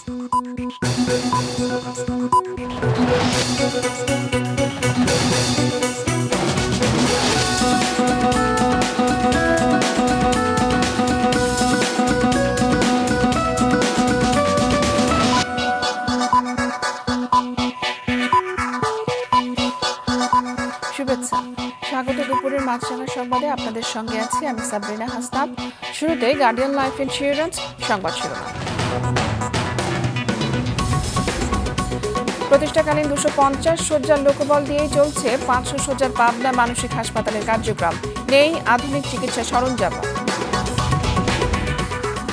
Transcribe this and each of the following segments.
শুভেচ্ছা, স্বাগত দুপুরের মাছরাঙা সংবাদে আপনাদের সঙ্গে আছি আমি সাবরিনা হাসনাত। শুরুতেই গার্ডিয়ান লাইফ ইন্স্যুরেন্স সংবাদ শিরোনাম। প্রতিষ্ঠাকালীন 250 শয্যার লোকবল দিয়েই চলছে 500 শয্যার পাবনা মানসিক হাসপাতালের কার্যক্রম, নেই আধুনিক চিকিৎসা সরঞ্জাম।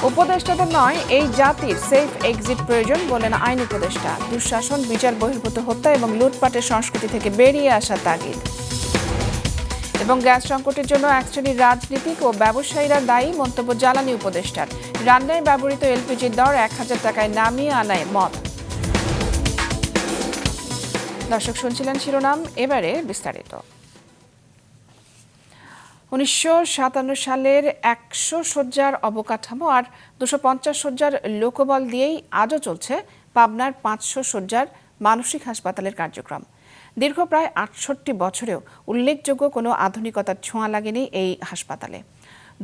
উপদেষ্টাদের নয়, এই জাতির সেফ এক্সিট প্রয়োজন বলেন আইন উপদেষ্টা। দুঃশাসন, বিচার বহির্ভূত হত্যা এবং লুটপাটের সংস্কৃতি থেকে বেরিয়ে আসা তাগিদ। এবং গ্যাস সংকটের জন্য এক শ্রেণীর রাজনীতিক ও ব্যবসায়ীরা দায়ী মন্তব্য জ্বালানি উপদেষ্টার। রান্নায় ব্যবহৃত এলপিজির দর 1000 টাকায় নামিয়ে আনায় মত। দর্শক শুনছিলেন শিরোনাম, এবারে বিস্তারিত। 1957 সালের 100 শয্যার অবকাঠামো আর 250 শয্যার লোকবল দিয়েই আজও চলছে পাবনার 500 শয্যার মানসিক হাসপাতালের কার্যক্রম। দীর্ঘ প্রায় 68 বছরেও উল্লেখযোগ্য কোনো আধুনিকতার ছোঁয়া লাগেনি এই হাসপাতালে।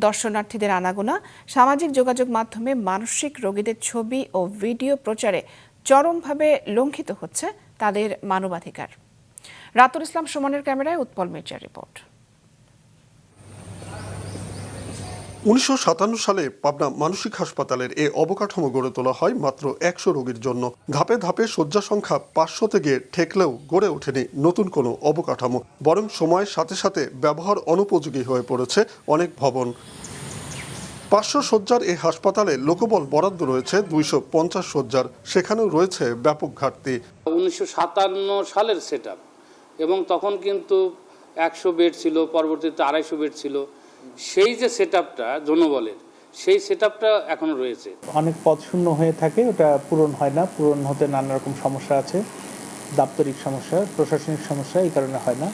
দর্শনার্থীদের আনাগোনা, সামাজিক যোগাযোগ মাধ্যমে মানসিক রোগীদের ছবি ও ভিডিও প্রচারে চরমভাবে লঙ্ঘিত হচ্ছে তাদের মানবাধিকার। রাতুল ইসলাম সুমনের ক্যামেরায় উৎপল মির্জার রিপোর্ট। 1957 সালে পাবনা মানসিক হাসপাতালের এ অবকাঠামো গড়ে তোলা হয় মাত্র 100 রোগীর জন্য। ধাপে ধাপে শয্যা সংখ্যা 500 থেকে ঠেকলেও গড়ে ওঠেনি নতুন কোনো অবকাঠামো, বরং সময়ের সাথে সাথে ব্যবহার অনুপযোগী হয়ে পড়েছে অনেক ভবন। 500 শয্যার এই হাসপাতালে লোকবল বরাদ্দ রয়েছে 250 শয্যার, সেখানেও রয়েছে ব্যাপক ঘাটতি। 1957 সালের সেটআপ, এবং তখন কিন্তু 100 বেড ছিল, পরবর্তীতে 250 বেড ছিল। সেই যে সেটআপটা জনবলের, সেই সেটআপটা এখনো রয়েছে। অনেক পদ শূন্য হয়ে থাকে, ওটা পূরণ হয় না। পূরণ হতে নানা রকম সমস্যা আছে, দাপ্তরিক সমস্যা, প্রশাসনিক সমস্যা, এই কারণে হয় না।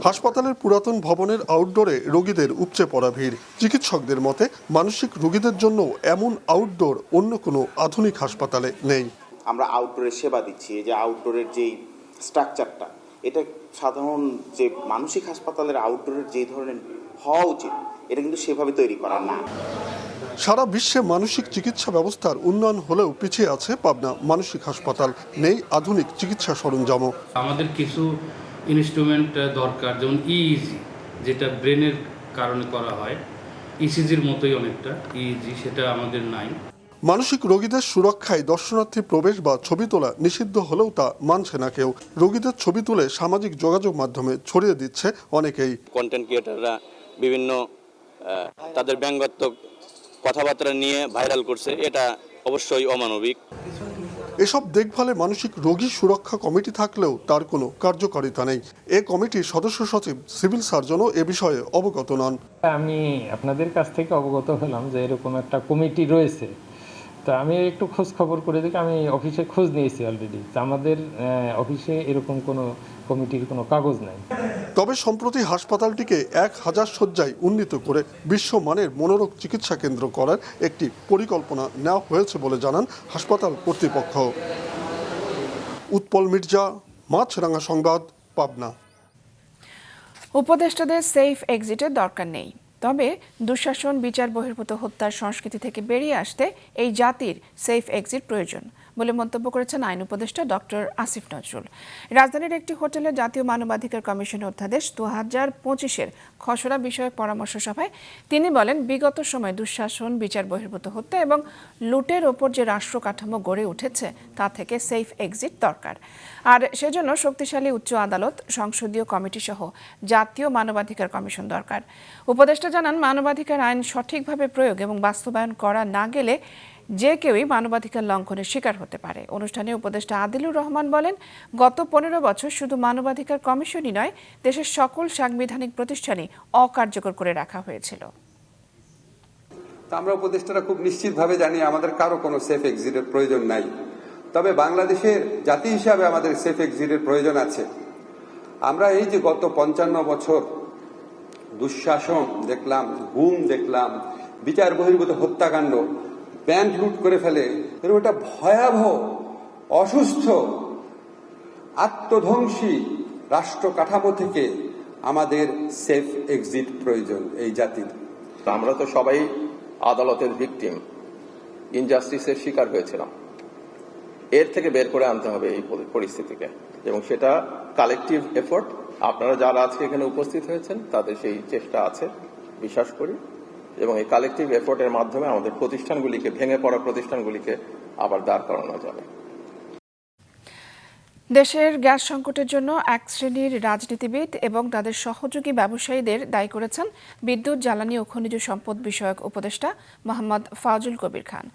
হাসপাতালের পুরাতন ভবনের আউটডোরে রোগীদের উপচে পড়া ভিড়। চিকিৎসকদের মতে মানসিক রোগীদের জন্য এমন আউটডোর অন্য কোনো আধুনিক হাসপাতালে নেই। আমরা আউটডোরের সেবা দিচ্ছি, এই যে আউটডোরের যেই স্ট্রাকচারটা, এটা সাধারণ যে মানসিক হাসপাতালের আউটডোরের যে ধরনের হওয়া উচিত, এটা কিন্তু সেভাবে তৈরি করা না। সারা বিশ্বে মানসিক চিকিৎসা ব্যবস্থার উন্নয়ন হলেও পিছিয়ে আছে পাবনা মানসিক হাসপাতাল, নেই আধুনিক চিকিৎসা সরঞ্জামও। আমাদের কিছু ইনস্ট্রুমেন্ট দরকার, যেমন ইইজি, যেটা ব্রেনের কারণে করা হয়, ইসিজির মতোই অনেকটা ইইজি, সেটা আমাদের নাই। মানসিক রোগীদের সুরক্ষায় দর্শনার্থী প্রবেশ বা ছবি তোলা নিষিদ্ধ হলেও তা মানছে না কেউ। রোগীদের ছবি তুলে সামাজিক যোগাযোগ মাধ্যমে ছড়িয়ে দিচ্ছে অনেকেই। কন্টেন্ট ক্রিয়েটাররা বিভিন্ন তাদের ব্যঙ্গাত্মক কথাবার্তা নিয়ে ভাইরাল করছে, এটা অবশ্যই অমানবিক। এসব দেখভালে মানসিক রোগী সুরক্ষা কমিটি থাকলেও তার কোনো কার্যকারিতা নেই। এ কমিটির সদস্য সচিব সিভিল সার্জনও এ বিষয়ে অবগত নন। আমি আপনাদের কাছ থেকে অবগত হলাম যে এরকম একটা কমিটি রয়েছে, তো আমি একটু খোঁজ খবর করে দেখি, আমি অফিসে খোঁজ নিয়েছি অলরেডি, আমাদের অফিসে এরকম কোনো কমিটির কোনো কাগজ নাই। তবে সম্প্রতি হাসপাতালটিকে 1000 শয্যায় উন্নীত করে বিশ্বমানের মনোরোগ চিকিৎসা কেন্দ্র করার একটি পরিকল্পনা নেওয়া হয়েছে বলে জানান হাসপাতাল কর্তৃপক্ষ। উৎপল মির্জা, মাছরাঙা সংবাদ, পাবনা। উপদেষ্টাদের সেফ এক্সিটের দরকার নেই, তবে দুঃশাসন, বিচার বহির্ভূত হত্যার সংস্কৃতি থেকে বেরিয়ে আসতে এই জাতির সেফ এক্সিট প্রয়োজন বলে মন্তব্য করেছেন আইন উপদেষ্টা ডক্টর আসিফ নজরুল। রাজধানীর একটি হোটেলে জাতীয় মানবাধিকার কমিশনের অধ্যাদেশ 2025-এর খসড়া বিষয়ক পরামর্শ সভায় তিনি বলেন, বিগত সময়ে দুঃশাসন, বিচার বহির্ভূত হত্যা এবং লুটের ওপর যে রাষ্ট্র কাঠামো গড়ে উঠেছে তা থেকে সেফ এক্সিট দরকার। আর সেজন্য শক্তিশালী উচ্চ আদালত, সংসদীয় কমিটি সহ জাতীয় মানবাধিকার কমিশন দরকার। উপদেষ্টা জানান, মানবাধিকার আইন সঠিকভাবে প্রয়োগ এবং বাস্তবায়ন করা না গেলে যে কেউই মানবাধিকার লঙ্ঘনের শিকার হতে পারে। অনুষ্ঠানে উপদেষ্টা আদিলুর রহমান বলেন, গত 15 বছর শুধু মানবাধিকার কমিশনই নয়, দেশের সকল সাংবিধানিক প্রতিষ্ঠানই অকার্যকর করে রাখা হয়েছিল। আমরা উপদেষ্টারা খুব নিশ্চিতভাবে জানি আমাদের কারো কোনো সেফ এক্সিটের প্রয়োজন নাই, তবে বাংলাদেশের জাতি হিসাবে আমাদের সেফ এক্সিটের প্রয়োজন আছে। আমরা এই যে গত 55 বছর দুঃশাসন দেখলাম, গুম দেখলাম, বিচার বহির্ভূত হত্যাকাণ্ড, ব্যাংক লুট করে ফেলে এরকম একটা ভয়াবহ, অসুস্থ, আত্মধ্বংসী রাষ্ট্র কাঠামো থেকে আমাদের সেফ এক্সিট প্রয়োজন এই জাতির। আমরা তো সবাই আদালতের ভিকটিম, ইনজাস্টিসের শিকার হয়েছিলাম। এর থেকে বের করে আনতে হবে এই পরিস্থিতিকে, এবং সেটা কালেকটিভ এফোর্ট। আপনারা যারা আজকে এখানে উপস্থিত হয়েছেন তাদের সেই চেষ্টা আছে বিশ্বাস করি, এবং এই কালেকটিভ এফোর্টের মাধ্যমে আমাদের প্রতিষ্ঠানগুলিকে, ভেঙে পড়া প্রতিষ্ঠানগুলিকে আবার দাঁড় করানো যাবে। দেশের গ্যাস সংকটের জন্য এক শ্রেণীর রাজনীতিবিদ এবং তাদের সহযোগী ব্যবসায়ীদের দায়ী করেছেন বিদ্যুৎ, জ্বালানি ও খনিজ সম্পদ বিষয়ক উপদেষ্টা মোহাম্মদ ফাজুল কবির খান।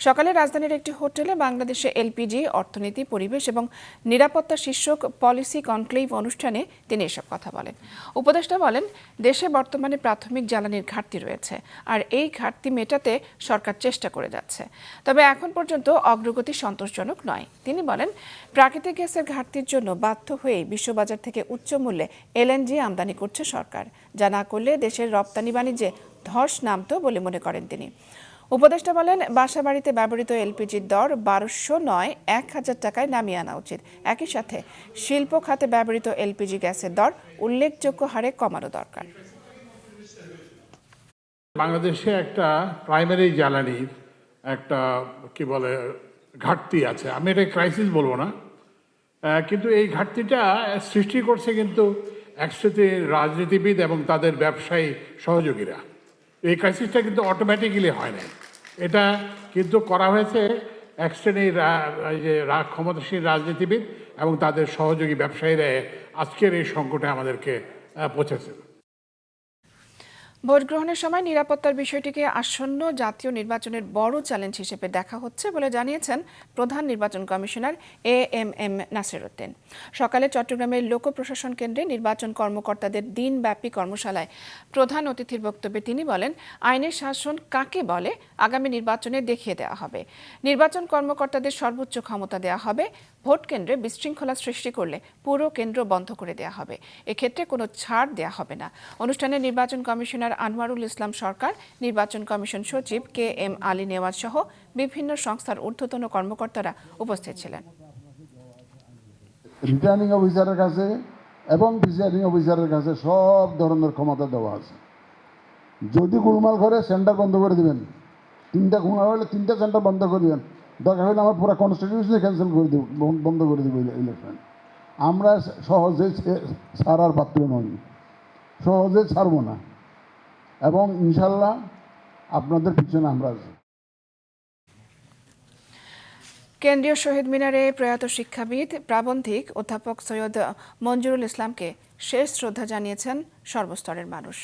সকালে রাজধানীর একটি হোটেলে বাংলাদেশে এলপিজি, অর্থনীতি, পরিবেশ এবং নিরাপত্তা শীর্ষক পলিসি কনক্লেভ অনুষ্ঠানে তিনি এসব কথা বলেন। উপদেষ্টা বলেন, দেশে বর্তমানে প্রাথমিক জ্বালানির ঘাটতি রয়েছে, আর এই ঘাটতি মেটাতে সরকার চেষ্টা করে যাচ্ছে, তবে এখন পর্যন্ত অগ্রগতি সন্তোষজনক নয়। তিনি বলেন, প্রাকৃতিক গ্যাসের ঘাটতির জন্য বাধ্য হয়ে বিশ্ববাজার থেকে উচ্চ মূল্যে এলএনজি আমদানি করছে সরকার, যা না করলে দেশের রপ্তানি বাণিজ্যে ধস নামতো বলে মনে করেন তিনি। উপদেষ্টা বলেন, বাসাবাড়িতে ব্যবহৃত এলপিজির দর 1200 নয় 1000 টাকায় নামিয়ে আনা উচিত। একই সাথে শিল্প খাতে ব্যবহৃত এলপিজি গ্যাসের দর উল্লেখযোগ্য হারে কমানো দরকার। বাংলাদেশে একটা প্রাইমারি জ্বালানির একটা ঘাটতি আছে। আমি এটা ক্রাইসিস বলবো না, কিন্তু এই ঘাটতিটা সৃষ্টি করছে কিন্তু একসাথে রাজনীতিবিদ এবং তাদের ব্যবসায়ী সহযোগীরা। এই ক্রাইসিসটা কিন্তু অটোমেটিক্যালি হয় না, এটা কিন্তু করা হয়েছে এক শ্রেণীর ক্ষমতাসীন রাজনীতিবিদ এবং তাদের সহযোগী ব্যবসায়ীরা আজকের এই সংকটে আমাদেরকে পৌঁছেছে। ভোট গ্রহণের সময় নিরাপত্তার বিষয়টিকে আসন্ন জাতীয় নির্বাচনের বড় চ্যালেঞ্জ হিসেবে দেখা হচ্ছে বলে জানিয়েছেন প্রধান নির্বাচন কমিশনার এএমএম নাসির উদ্দিন। সকালে চট্টগ্রামের লোক প্রশাসন কেন্দ্রে নির্বাচন কর্মকর্তাদের দিনব্যাপী কর্মশালায় প্রধান অতিথির বক্তব্যে তিনি বলেন, আইনের শাসন কাকে বলে আগামী নির্বাচনে দেখিয়ে দেওয়া হবে। নির্বাচন কর্মকর্তাদের সর্বোচ্চ ক্ষমতা দেওয়া হবে। ভোট কেন্দ্রে বিশৃঙ্খলা সৃষ্টি করলে পুরো কেন্দ্র বন্ধ করে দেওয়া হবে। এক্ষেত্রে কোনো ছাড় দেওয়া হবে না। অনুষ্ঠানে নির্বাচন কমিশনার আনোয়ারুল ইসলাম সরকার, নির্বাচন কমিশন সচিব KM আলী নেওয়াজ সহ বিভিন্ন সংস্থার ঊর্ধ্বতন কর্মকর্তারা উপস্থিত ছিলেন। রিটার্নিং অফিসারের কাছে এবং প্রিসাইডিং অফিসারের কাছে সব ধরনের ক্ষমতা দেওয়া আছে। যদি গোলমাল করে সেন্টার বন্ধ করে দিবেন, 3টা খুনা হলে 3টা সেন্টার বন্ধ করে দিবেন, দরকার হলে আমার পুরো কনস্টিটিউশন ক্যান্সেল করে দেব, বন্ধ করে দেবো ইলেকশন। আমরা সহজে ছাড়ার পাত্র নই, সহজে ছাড়বো না, এবং ইনশাল্লাহ আপনাদের পিছনে আমরা আছি। কেন্দ্রীয় শহীদ মিনারে প্রয়াত শিক্ষাবিদ, প্রাবন্ধিক অধ্যাপক সৈয়দ মঞ্জুরুল ইসলামকে শেষ শ্রদ্ধা জানিয়েছেন সর্বস্তরের মানুষ।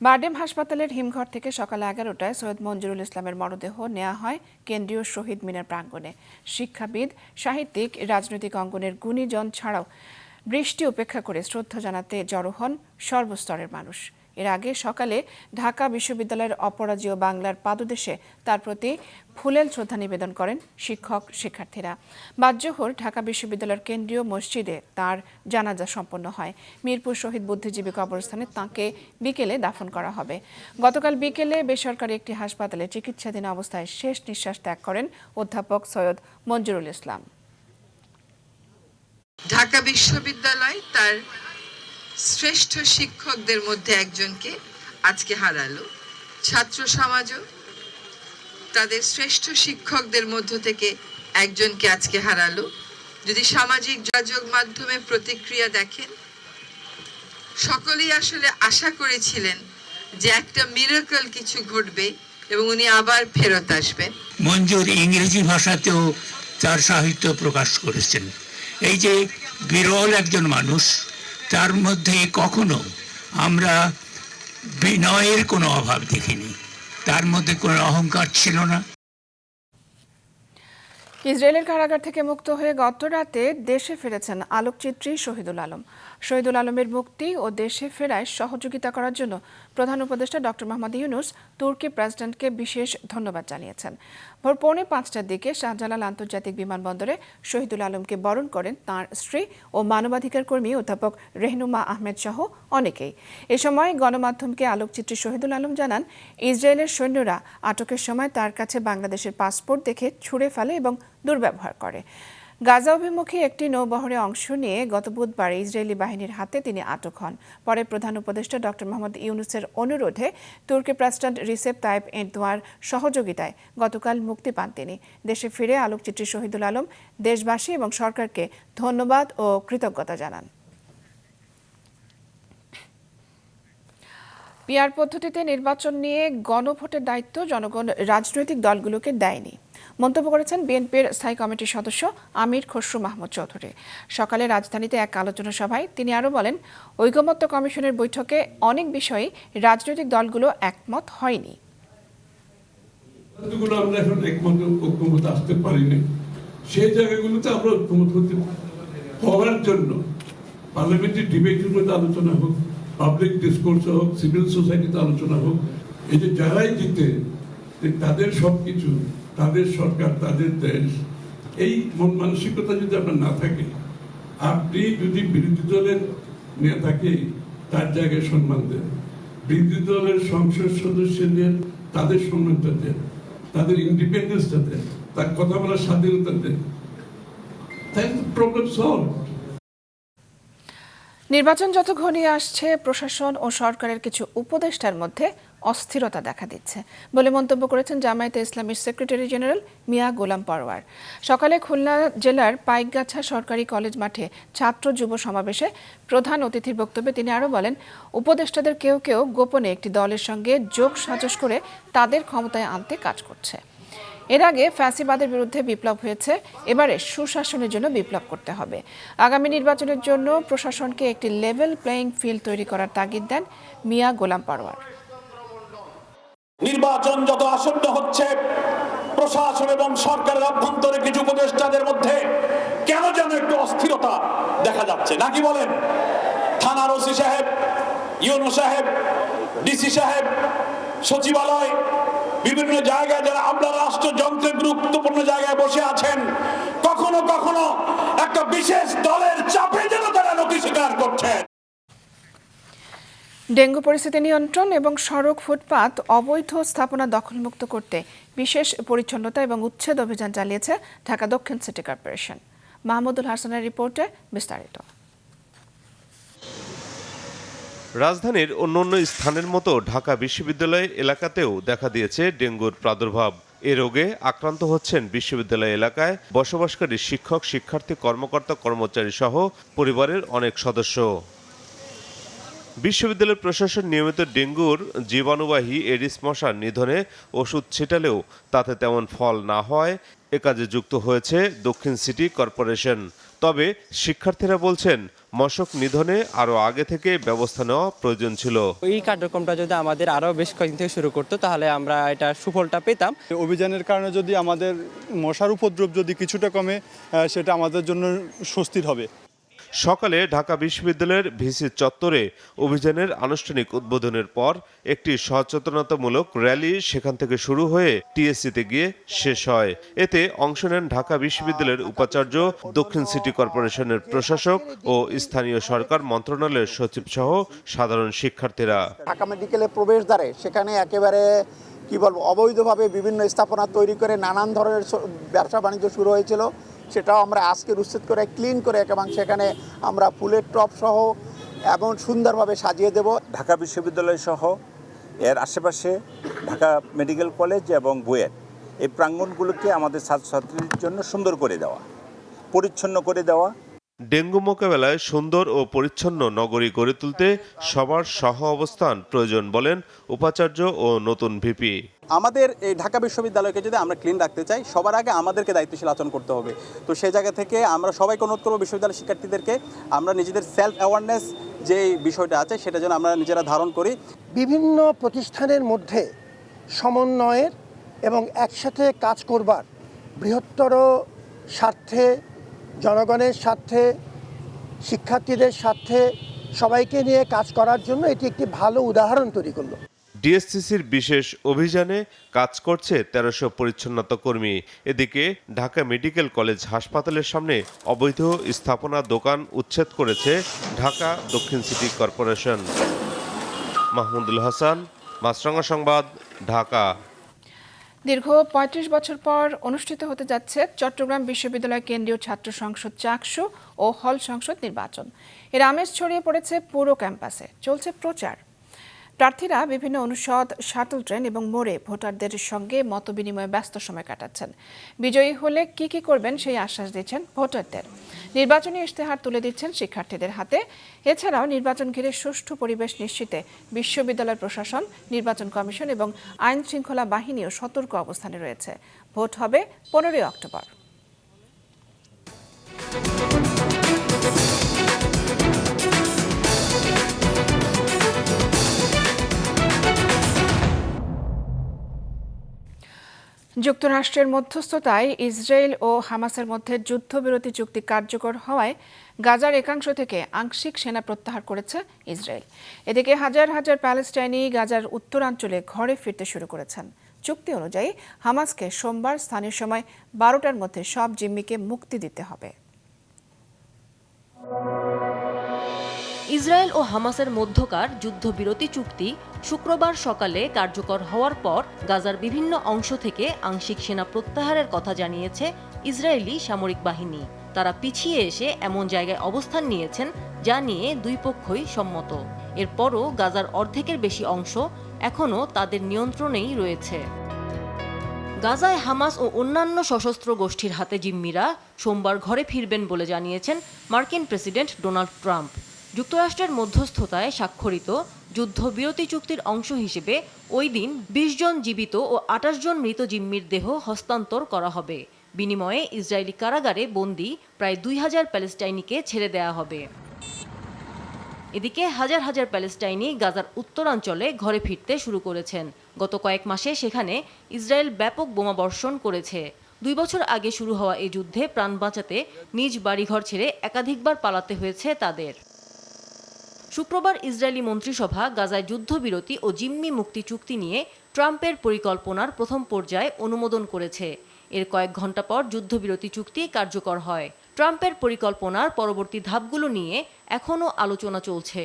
বারডেম হাসপাতালের হিমঘর থেকে সকাল 11টায় সৈয়দ মঞ্জুরুল ইসলামের মরদেহ নেওয়া হয় কেন্দ্রীয় শহীদ মিনার প্রাঙ্গণে। শিক্ষাবিদ, সাহিত্যিক, রাজনৈতিক অঙ্গনের গুণীজন ছাড়াও বৃষ্টি উপেক্ষা করে শ্রদ্ধা জানাতে জড়ো হন সর্বস্তরের মানুষ। এর আগে সকালে ঢাকা বিশ্ববিদ্যালয়ের অপরাজেয় বাংলার পাদদেশে তার প্রতি ফুলেল শ্রদ্ধা নিবেদন করেন শিক্ষক শিক্ষার্থীরা। বাদ-জোহর ঢাকা বিশ্ববিদ্যালয়ের কেন্দ্রীয় মসজিদে তার জানাজা সম্পন্ন হয়। মিরপুর শহীদ বুদ্ধিজীবী কবরস্থানে তাঁকে বিকেলে দাফন করা হবে। গতকাল বিকেলে বেসরকারি একটি হাসপাতালে চিকিৎসাধীন অবস্থায় শেষ নিঃশ্বাস ত্যাগ করেন অধ্যাপক সৈয়দ মঞ্জুরুল ইসলাম। ঢাকা বিশ্ববিদ্যালয় তার শ্রেষ্ঠ শিক্ষকদের মধ্যে একজনকে আজকে হারালো। ছাত্র সমাজও তাদের শ্রেষ্ঠ শিক্ষকদের মধ্য থেকে একজনকে আজকে হারালো। যদি সামাজিক যোগাযোগ মাধ্যমে প্রতিক্রিয়া দেখেন, সকলেই আসলে আশা করেছিলেন যে একটা মিরাকল কিছু ঘটবে এবং উনি আবার ফেরত আসবেন। মঞ্জুর ইংরেজি ভাষাতেও তার সাহিত্য প্রকাশ করেছেন। এই যে বিরল একজন মানুষ, তার মধ্যে কখনো আমরা বিনয়ের কোনো অভাব দেখিনি, তার মধ্যে কোনো অহংকার ছিল না। ইসরায়েলের কারাগার থেকে মুক্ত হয়ে গত রাতে দেশে ফিরেছেন আলোকচিত্রী শহীদুল আলম। শহীদুল আলমের মুক্তি ও দেশে ফেরায় সহযোগিতা করার জন্য প্রধান উপদেষ্টা ডক্টর মোহাম্মদ ইউনূস তুর্কি প্রেসিডেন্টকে বিশেষ ধন্যবাদ জানিয়েছেন। ভোর 4:45টার দিকে শাহজালাল আন্তর্জাতিক বিমানবন্দরে শহীদুল আলমকে বরণ করেন তাঁর স্ত্রী ও মানবাধিকার কর্মী অধ্যাপক রেহনুমা আহমেদ সহ অনেকেই। এ সময় গণমাধ্যমকে আলোকচিত্রী শহীদুল আলম জানান, ইসরায়েলের সৈন্যরা আটকের সময় তার কাছে বাংলাদেশের পাসপোর্ট দেখে ছুঁড়ে ফেলে এবং দুর্ব্যবহার করে। গাজা অভিমুখী একটি নৌবহরে অংশ নিয়ে গত বুধবার ইসরায়েলি বাহিনীর হাতে তিনি আটক হন। পরে প্রধান উপদেষ্টা ডক্টর মোহাম্মদ ইউনূসের অনুরোধে তুর্কি প্রেসিডেন্ট রিসেপ তাইপ এরদোয়ার সহযোগিতায় গতকাল মুক্তি পান তিনি। দেশে ফিরে আলোকচিত্রী শহীদুল আলম দেশবাসী এবং সরকারকে ধন্যবাদ ও কৃতজ্ঞতা জানান। পিআর পদ্ধতিতে নির্বাচন নিয়ে গণভোটের দায়িত্ব জনগণ রাজনৈতিক দলগুলোকে দেয়নি মন্তব্য করেছেন বিএনপির স্থায়ী কমিটির সদস্য আমির খসরু মাহমুদ চৌধুরী। সকালে রাজধানীতে এক আলোচনা সভায় তিনি আরও বলেন, ঐকমত্য কমিশনের বৈঠকে অনেক বিষয়ে রাজনৈতিক দলগুলো একমত হয়নি। আমরা এখন ঐকমত আসতে পারিনি, সেই জায়গাগুলোতে আমরা ঐকমত হওয়ার জন্য পার্লামেন্টারি ডিবেটের মধ্যে আলোচনা হোক, পাবলিক ডিসকোর্স হোক, সিভিল সোসাইটিতে আলোচনা হোক, এই যে যারাই জিতে তাদের সবকিছু, তাদের সরকার, তাদের দেশ, এই মন মানসিকতা যদি আপনার না থাকে, আপনি যদি বিরোধী দলের নেতাকে তার জায়গায় সম্মান দেন, বিরোধী দলের সংসদ সদস্যদের তাদের সম্মানটা দেন, তাদের ইন্ডিপেন্ডেন্সটা দেন, তার কথা বলার স্বাধীনতা দেন, তাই প্রবলেম সলভ। নির্বাচন যত ঘনিয়ে আসছে, প্রশাসন ও সরকারের কিছু উপদেষ্টার মধ্যে অস্থিরতা দেখা দিচ্ছে বলে মন্তব্য করেছেন জামায়াতে ইসলামীর সেক্রেটারি জেনারেল মিয়া গোলাম পরওয়ার। সকালে খুলনা জেলার পাইকগাছা সরকারি কলেজ মাঠে ছাত্র যুব সমাবেশে প্রধান অতিথির বক্তব্যে তিনি আরও বলেন, উপদেষ্টাদের কেউ কেউ গোপনে একটি দলের সঙ্গে যোগ সাজস করে তাদের ক্ষমতায় আনতে কাজ করছে। এর আগে ফ্যাসিবাদের বিরুদ্ধে বিপ্লব হয়েছে, এবারে সুশাসনের জন্য বিপ্লব করতে হবে। আগামী নির্বাচনের জন্য প্রশাসনকে একটি লেভেল প্লেইং ফিল্ড তৈরি করার তাগিদ দেন মিয়া গোলাম পরওয়ার। নির্বাচন যত আসন্ন হচ্ছে, প্রশাসন এবং সরকারের অভ্যন্তরে কিছু উপদেষ্টাদের মধ্যে কেন যেন একটু অস্থিরতা দেখা যাচ্ছে, নাকি বলেন? থানার ওসি সাহেব, ইউনো সাহেব, ডিসি সাহেব, সচিবালয়, বিভিন্ন জায়গায় যারা আমরা রাষ্ট্রযন্ত্রের গুরুত্বপূর্ণ জায়গায় বসে আছেন, কখনো কখনো একটা বিশেষ দলের চাপে যেন তারা নথি স্বীকার করছেন। ডেঙ্গু পরিস্থিতি নিয়ন্ত্রণ এবং সড়ক, ফুটপাত, অবৈধ স্থাপনা দখলমুক্ত করতে বিশেষ পরিচ্ছন্নতা এবং উচ্ছেদ অভিযান চালিয়েছে ঢাকা দক্ষিণ সিটি কর্পোরেশন। মাহমুদুল হাসানের রিপোর্টে বিস্তারিত। রাজধানীর অন্যান্য স্থানের মতো ঢাকা বিশ্ববিদ্যালয় এলাকাতেও দেখা দিয়েছে ডেঙ্গুর প্রাদুর্ভাব। এ রোগে আক্রান্ত হচ্ছেন বিশ্ববিদ্যালয় এলাকায় বসবাসকারী শিক্ষক, শিক্ষার্থী, কর্মকর্তা, কর্মচারী সহ পরিবারের অনেক সদস্য। বিশ্ববিদ্যালয় প্রশাসন নিয়মিত ডেঙ্গুর জীবাণুবাহী এডিস মশার নিধনে ওষুধ ছিটালেও তাতে তেমন ফল না হওয়ায় এ কাজে যুক্ত হয়েছে দক্ষিণ সিটি কর্পোরেশন। তবে শিক্ষার্থীরা বলছেন, মশক নিধনে আরও আগে থেকে ব্যবস্থা নেওয়া প্রয়োজন ছিল। এই কার্যক্রমটা যদি আমাদের আরও বেশ কয়েকদিন থেকে শুরু করতো, তাহলে আমরা এটা সুফলটা পেতাম। অভিযানের কারণে যদি আমাদের মশার উপদ্রব যদি কিছুটা কমে, সেটা আমাদের জন্য স্বস্তির হবে। সকালে ঢাকা বিশ্ববিদ্যালয়ের ভিসি চত্বরে অভিযানের আনুষ্ঠানিক উদ্বোধনের পর একটি সচেতনতামূলক র্যালি সেখান থেকে শুরু হয়ে টিএসসিতে গিয়ে শেষ হয়। এতে অংশ নেন ঢাকা বিশ্ববিদ্যালয়ের উপাচার্য, দক্ষিণ সিটি কর্পোরেশনের প্রশাসক ও স্থানীয় সরকার মন্ত্রণালয়ের সচিব সহ সাধারণ শিক্ষার্থীরা। ঢাকা মেডিকেলের প্রবেশদ্বারে সেখানে একেবারে কি বলবো, অবৈধভাবে বিভিন্ন স্থাপনা তৈরি করে নানান ধরনের ব্যবসা বাণিজ্য শুরু হয়েছিল। সেটাও আমরা আজকে উচ্ছেদ করে ক্লিন করে এবং সেখানে আমরা ফুলের টপ সহ এবং সুন্দরভাবে সাজিয়ে দেব। ঢাকা বিশ্ববিদ্যালয় সহ এর আশেপাশে ঢাকা মেডিকেল কলেজ এবং বুয়েট, এই প্রাঙ্গণগুলোকে আমাদের ছাত্রছাত্রীদের জন্য সুন্দর করে দেওয়া, পরিচ্ছন্ন করে দেওয়া। ডেঙ্গু মোকাবেলায় সুন্দর ও পরিচ্ছন্ন নগরী গড়ে তুলতে সবার সহ অবস্থান প্রয়োজন বলেন উপাচার্য ও নতুন ভিপি। আমাদের এই ঢাকা বিশ্ববিদ্যালয়কে যদি আমরা ক্লিন রাখতে চাই, সবার আগে আমাদেরকে দায়িত্বশীল আচরণ করতে হবে। তো সেই জায়গা থেকে আমরা সবাইকে অনুরোধ করবো, বিশ্ববিদ্যালয় শিক্ষার্থীদেরকে আমরা নিজেদের সেলফ অ্যাওয়ারনেস যে বিষয়টা আছে সেটা যেন আমরা নিজেরা ধারণ করি। বিভিন্ন প্রতিষ্ঠানের মধ্যে সমন্বয়ের এবং একসাথে কাজ করবার বৃহত্তর স্বার্থে, জনগণের স্বার্থে, শিক্ষার্থীদের স্বার্থে সবাইকে নিয়ে কাজ করার জন্য এটি একটি ভালো উদাহরণ তৈরি করলো। ডিএসসিসির বিশেষ অভিযানে কাজ করছে 1300 পরিচ্ছন্নতা কর্মী। এদিকে ঢাকা মেডিকেল কলেজ হাসপাতালের সামনে অবৈধ স্থাপনা দোকান উচ্ছেদ করেছে ঢাকা দক্ষিণ সিটি কর্পোরেশন। মাহমুদুল হাসান, মাছরাঙা সংবাদ, ঢাকা। দীর্ঘ ৩৫ বছর পর অনুষ্ঠিত হতে যাচ্ছে চট্টগ্রাম বিশ্ববিদ্যালয় কেন্দ্রীয় ছাত্র সংসদ চাকসু ও হল সংসদ নির্বাচন। এর আমেজ ছড়িয়ে পড়েছে পুরো ক্যাম্পাসে, চলছে প্রচার। প্রার্থীরা বিভিন্ন অনুষদ, শাটল ট্রেন এবং মোড়ে ভোটারদের সঙ্গে মতবিনিময়ে ব্যস্ত সময় কাটাচ্ছেন। বিজয়ী হলে কি কি করবেন সেই আশ্বাস দিচ্ছেন ভোটারদের। নির্বাচনী ইশতেহার তুলে দিচ্ছেন শিক্ষার্থীদের হাতে। এছাড়াও নির্বাচন ঘিরে সুষ্ঠু পরিবেশ নিশ্চিতে বিশ্ববিদ্যালয় প্রশাসন, নির্বাচন কমিশন এবং আইন শৃঙ্খলা বাহিনীও সতর্ক অবস্থানে রয়েছে। ভোট হবে 15 অক্টোবর। যুক্তরাষ্ট্রের মধ্যস্থতায় ইসরায়েল ও হামাসের মধ্যে যুদ্ধবিরতি চুক্তি কার্যকর হওয়ায় গাজার একাংশ থেকে আংশিক সেনা প্রত্যাহার করেছে ইসরায়েল। এদিকে হাজার হাজার প্যালেস্টাইনি গাজার উত্তরাঞ্চলে ঘরে ফিরতে শুরু করেছেন। চুক্তি অনুযায়ী হামাসকে সোমবার স্থানীয় সময় 12টার মধ্যে সব জিম্মিকে মুক্তি দিতে হবে। ইসরায়েল ও হামাসের মধ্যকার যুদ্ধবিরতি চুক্তি শুক্রবার সকালে কার্যকর হওয়ার পর গাজার বিভিন্ন অংশ থেকে আংশিক সেনা প্রত্যাহারের কথা জানিয়েছে ইসরায়েলি সামরিক বাহিনী। তারা পিছিয়ে এসে এমন জায়গায় অবস্থান নিয়েছেন যা নিয়ে দুই পক্ষই সম্মত। এরপরও গাজার অর্ধেকের বেশি অংশ এখনও তাদের নিয়ন্ত্রণেই রয়েছে। গাজায় হামাস ও অন্যান্য সশস্ত্র গোষ্ঠীর হাতে জিম্মিরা সোমবার ঘরে ফিরবেন বলে জানিয়েছেন মার্কিন প্রেসিডেন্ট ডোনাল্ড ট্রাম্প। যুক্তরাষ্ট্রের মধ্যস্থতায় স্বাক্ষরিত যুদ্ধবিরতি চুক্তির অংশ হিসেবে ওই দিন 20 জন জীবিত ও 28 জন মৃত জিম্মির দেহ হস্তান্তর করা হবে। বিনিময়ে ইসরায়েলি কারাগারে বন্দী প্রায় 2000 প্যালেস্টাইনিকে ছেড়ে দেয়া হবে। এদিকে হাজার হাজার প্যালেস্টাইনি গাজার উত্তরাঞ্চলে ঘরে ফিরতে শুরু করেছেন। গত কয়েক মাসে সেখানে ইসরায়েল ব্যাপক বোমাবর্ষণ করেছে। 2 বছর আগে শুরু হওয়া এই যুদ্ধে প্রাণ বাঁচাতে নিজ বাড়িঘর ছেড়ে একাধিকবার পালাতে হয়েছে তাদের। শুক্রবার ইসরায়েলি মন্ত্রিসভা গাজায় যুদ্ধবিরতি ও জিম্মি মুক্তি চুক্তি নিয়ে ট্রাম্পের পরিকল্পনার প্রথম পর্যায়ে অনুমোদন করেছে। এর কয়েক ঘন্টা পর যুদ্ধবিরতি চুক্তি কার্যকর হয়। ট্রাম্পের পরিকল্পনার পরবর্তী ধাপগুলো নিয়ে এখনও আলোচনা চলছে।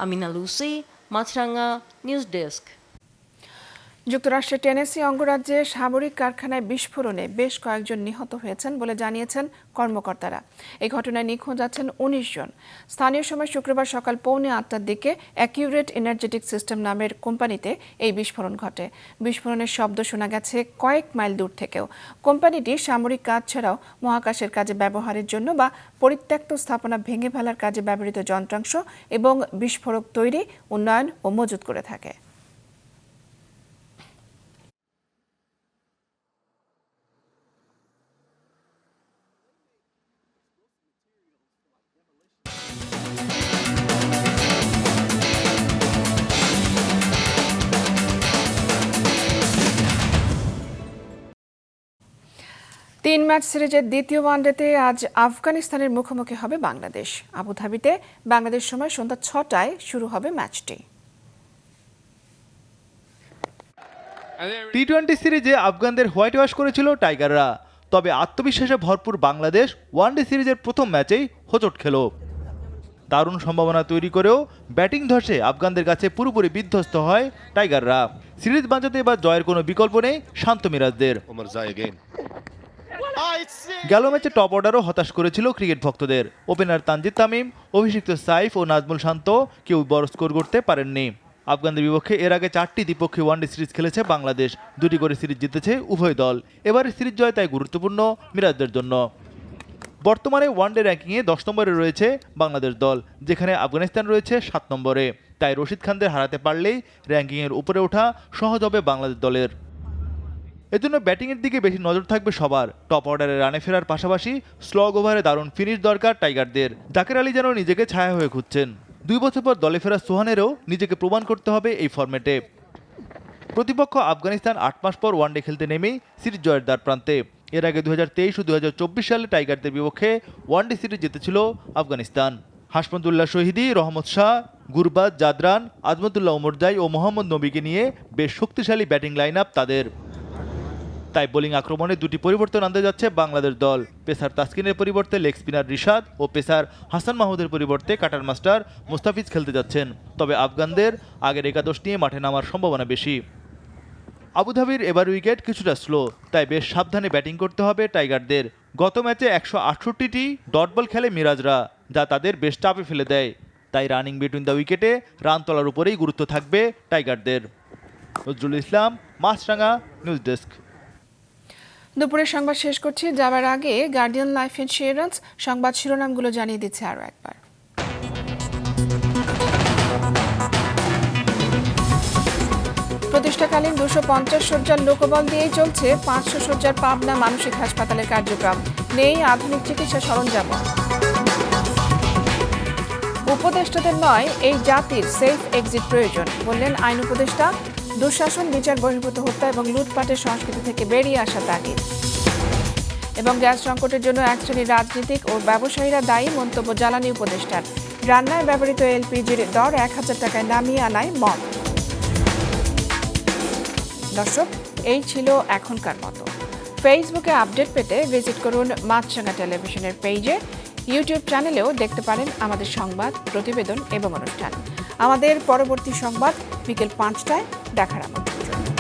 আমিনা লুসি, মাছরাঙা, নিউজ ডেস্ক। যুক্তরাষ্ট্রের টেনেসি অঙ্গরাজ্যে সামরিক কারখানায় বিস্ফোরণে বেশ কয়েকজন নিহত হয়েছেন বলে জানিয়েছেন কর্মকর্তারা। এই ঘটনায় নিখোঁজ আছেন 19 জন। স্থানীয় সময় শুক্রবার সকাল 7:45টার দিকে অ্যাকিউরেট এনার্জেটিক সিস্টেম নামের কোম্পানিতে এই বিস্ফোরণ ঘটে। বিস্ফোরণের শব্দ শোনা গেছে কয়েক মাইল দূর থেকেও। কোম্পানিটি সামরিক কাজ ছাড়াও মহাকাশের কাজে ব্যবহারের জন্য বা পরিত্যক্ত স্থাপনা ভেঙে ফেলার কাজে ব্যবহৃত যন্ত্রাংশ এবং বিস্ফোরক তৈরি, উন্নয়ন ও মজুত করে থাকে। তিন ম্যাচ সিরিজের দ্বিতীয় ওয়ানডেতে আজ আফগানিস্তানের মুখোমুখি হবে বাংলাদেশ। আবুধাবিতে বাংলাদেশ সময় সন্ধ্যা 6টায় শুরু হবে ম্যাচটি। টি-20 সিরিজে আফগানদের হোয়াইট ওয়াশ করেছিল টাইগাররা। তবে আত্মবিশ্বাসে ভরপুর বাংলাদেশ ওয়ানডে সিরিজের প্রথম ম্যাচেই হোঁচট খেল। দারুণ সম্ভাবনা তৈরি করেও ব্যাটিং ধসে আফগানদের কাছে পুরোপুরি বিধ্বস্ত হয় টাইগাররা। সিরিজ বাঁচাতে এবার জয়ের কোনো বিকল্প নেই শান্ত মিরাজদের। গেল ম্যাচে টপ অর্ডারও হতাশ করেছিল ক্রিকেট ভক্তদের। ওপেনার তানজিদ তামিম, অভিষিক্ত সাইফ ও নাজমুল শান্ত কেউ বড় স্কোর করতে পারেননি। আফগানদের বিপক্ষে এর আগে 4টি দ্বিপক্ষী ওয়ানডে সিরিজ খেলেছে বাংলাদেশ। 2টি করে সিরিজ জিতেছে উভয় দল। এবারে সিরিজ জয় তাই গুরুত্বপূর্ণ মিরাজদের জন্য। বর্তমানে ওয়ানডে র্যাঙ্কিংয়ে 10 নম্বরে রয়েছে বাংলাদেশ দল, যেখানে আফগানিস্তান রয়েছে 7 নম্বরে। তাই রশিদ খানদের হারাতে পারলেই র্যাঙ্কিংয়ের উপরে ওঠা সহজ হবে বাংলাদেশ দলের। এজন্য ব্যাটিংয়ের দিকে বেশি নজর থাকবে সবার। টপ অর্ডারে রানে ফেরার পাশাপাশি স্লগ ওভারে দারুণ ফিনিশ দরকার টাইগারদের। জাকের আলী যেন নিজেকে ছায়া হয়ে খুঁজছেন। 2 বছর পর দলে ফেরা সোহানেরও নিজেকে প্রমাণ করতে হবে এই ফরম্যাটে। প্রতিপক্ষ আফগানিস্তান 8 মাস পর ওয়ানডে খেলতে নেমেই সিরিজ জয়ের দ্বার প্রান্তে। এর আগে 2023 ও 2024 সালে টাইগারদের বিপক্ষে ওয়ানডে সিরিজ জিতেছিল আফগানিস্তান। হাসমতুল্লাহ শহীদী, রহমত শাহ, গুরবাজ, জাদরান, আজমতুল্লাহ ওমরজাই ও মোহাম্মদ নবীকে নিয়ে বেশ শক্তিশালী ব্যাটিং লাইন আপ তাদের। তাই বোলিং আক্রমণে দুটি পরিবর্তন আনতে যাচ্ছে বাংলাদেশ দল। পেসার তাসকিনের পরিবর্তে লেগ স্পিনার রিশাদ ও পেসার হাসান মাহমুদের পরিবর্তে কাটার মাস্টার মুস্তাফিজ খেলতে যাচ্ছেন। তবে আফগানদের আগের একাদশ নিয়ে মাঠে নামার সম্ভাবনা বেশি। আবুধাবির এবার উইকেট কিছুটা স্লো, তাই বেশ সাবধানে ব্যাটিং করতে হবে টাইগারদের। গত ম্যাচে 168টি ডট বল খেলে মিরাজরা, যা তাদের বেশ চাপে ফেলে দেয়। তাই রানিং বিটুইন দ্য উইকেটে রান তোলার উপরেই গুরুত্ব থাকবে টাইগারদের। নজরুল ইসলাম, মাছরাঙা, নিউজ ডেস্ক। দুপুরের সংবাদ শেষ করছি। যাওয়ার আগে গার্ডিয়ান লাইফ ইন্স্যুরেন্স সংবাদ শিরোনামগুলো জানিয়ে দিচ্ছে আরও একবার। প্রতিষ্ঠাকালীন 250 শয্যার লোকবল দিয়েই চলছে 500 শয্যার পাবনা মানসিক হাসপাতালের কার্যক্রম। নেই আধুনিক চিকিৎসা সরঞ্জাম। উপদেষ্টাদের নয়, এই জাতির সেফ এক্সিট প্রয়োজন, বললেন আইন উপদেষ্টা। দুঃশাসন, বিচার বহির্ভূত হত্যা এবং লুটপাটের সংস্কৃতি থেকে বেরিয়ে আসা তাগিদ। এবং গ্যাস সংকটের জন্য এক শ্রেণীর রাজনীতিক ও ব্যবসায়ীরা দায়ী, মন্তব্য জ্বালানি উপদেষ্টার। রান্নায় ব্যবহৃত এলপিজির দর 1000 টাকায় নামিয়ে আনায় মত। দর্শক, এই ছিল এখনকার মতো। ফেসবুকে আপডেট পেতে ভিজিট করুন মাছরাঙা টেলিভিশনের পেজে। ইউটিউব চ্যানেলেও দেখতে পারেন আমাদের সংবাদ, প্রতিবেদন এবং অনুষ্ঠান। আমাদের পরবর্তী সংবাদ বিকেল 5টায় দেখার আমন্ত্রণ।